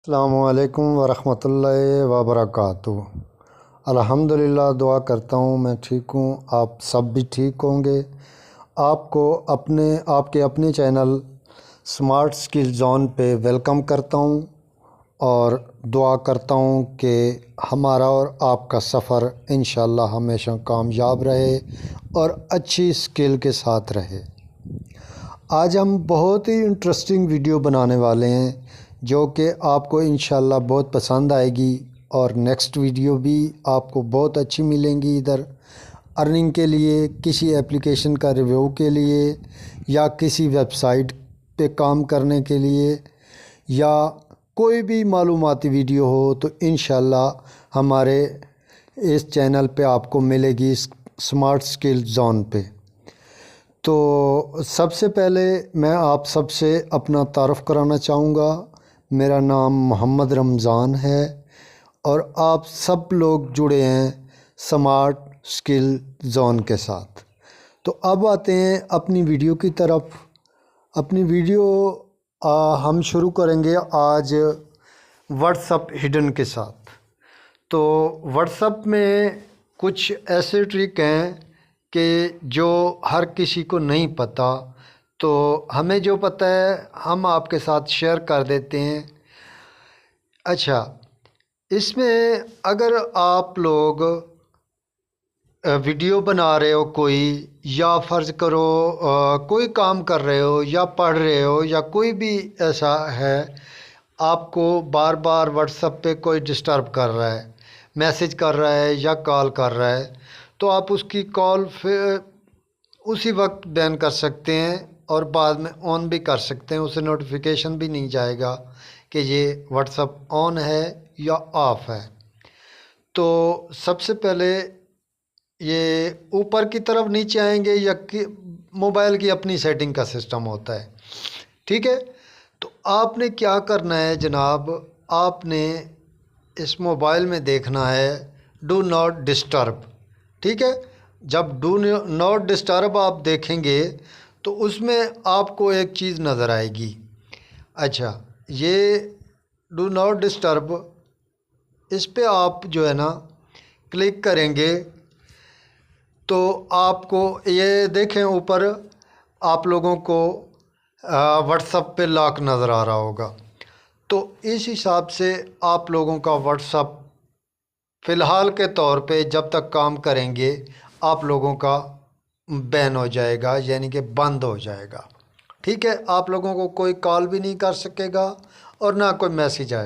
السلام علیکم ورحمۃ اللہ وبرکاتہ۔ الحمدللہ، دعا کرتا ہوں میں ٹھیک ہوں، آپ سب بھی ٹھیک ہوں گے۔ آپ کو آپ کے اپنے چینل سمارٹ اسکل زون پہ ویلکم کرتا ہوں اور دعا کرتا ہوں کہ ہمارا اور آپ کا سفر انشاءاللہ ہمیشہ کامیاب رہے اور اچھی اسکل کے ساتھ رہے۔ آج ہم بہت ہی انٹرسٹنگ ویڈیو بنانے والے ہیں جو کہ آپ کو انشاءاللہ بہت پسند آئے گی، اور نیکسٹ ویڈیو بھی آپ کو بہت اچھی ملیں گی۔ ادھر ارننگ کے لیے، کسی اپلیکیشن کا ریویو کے لیے، یا کسی ویب سائٹ پہ کام کرنے کے لیے، یا کوئی بھی معلوماتی ویڈیو ہو تو انشاءاللہ ہمارے اس چینل پہ آپ کو ملے گی سمارٹ اسکل زون پہ۔ تو سب سے پہلے میں آپ سب سے اپنا تعارف کرانا چاہوں گا۔ میرا نام محمد رمضان ہے اور آپ سب لوگ جڑے ہیں سمارٹ اسکل زون کے ساتھ۔ تو اب آتے ہیں اپنی ویڈیو کی طرف۔ اپنی ویڈیو ہم شروع کریں گے آج واٹس ایپ ہڈن کے ساتھ۔ تو واٹس ایپ میں کچھ ایسے ٹرک ہیں کہ جو ہر کسی کو نہیں پتہ، تو ہمیں جو پتہ ہے ہم آپ کے ساتھ شیئر کر دیتے ہیں۔ اچھا، اس میں اگر آپ لوگ ویڈیو بنا رہے ہو کوئی، یا فرض کرو کوئی کام کر رہے ہو یا پڑھ رہے ہو، یا کوئی بھی ایسا ہے آپ کو بار بار واٹس ایپ پہ کوئی ڈسٹرب کر رہا ہے، میسج کر رہا ہے یا کال کر رہا ہے، تو آپ اس کی کال اسی وقت بین کر سکتے ہیں اور بعد میں آن بھی کر سکتے ہیں۔ اسے نوٹیفیکیشن بھی نہیں جائے گا کہ یہ واٹس ایپ آن ہے یا آف ہے۔ تو سب سے پہلے یہ اوپر کی طرف نیچے آئیں گے، یا موبائل کی اپنی سیٹنگ کا سسٹم ہوتا ہے، ٹھیک ہے۔ تو آپ نے کیا کرنا ہے جناب، آپ نے اس موبائل میں دیکھنا ہے ڈو ناٹ ڈسٹرب، ٹھیک ہے۔ جب ڈو ناٹ ڈسٹرب آپ دیکھیں گے تو اس میں آپ کو ایک چیز نظر آئے گی۔ اچھا، یہ ڈو ناٹ ڈسٹرب، اس پہ آپ جو ہے نا کلک کریں گے تو آپ کو یہ دیکھیں اوپر آپ لوگوں کو واٹس ایپ پہ لاک نظر آ رہا ہوگا۔ تو اس حساب سے آپ لوگوں کا واٹس ایپ فی الحال کے طور پہ جب تک کام کریں گے آپ لوگوں کا بین ہو جائے گا، یعنی کہ بند ہو جائے گا، ٹھیک ہے۔ آپ لوگوں کو کوئی کال بھی نہیں کر سکے گا اور نہ کوئی میسیج آئے گا۔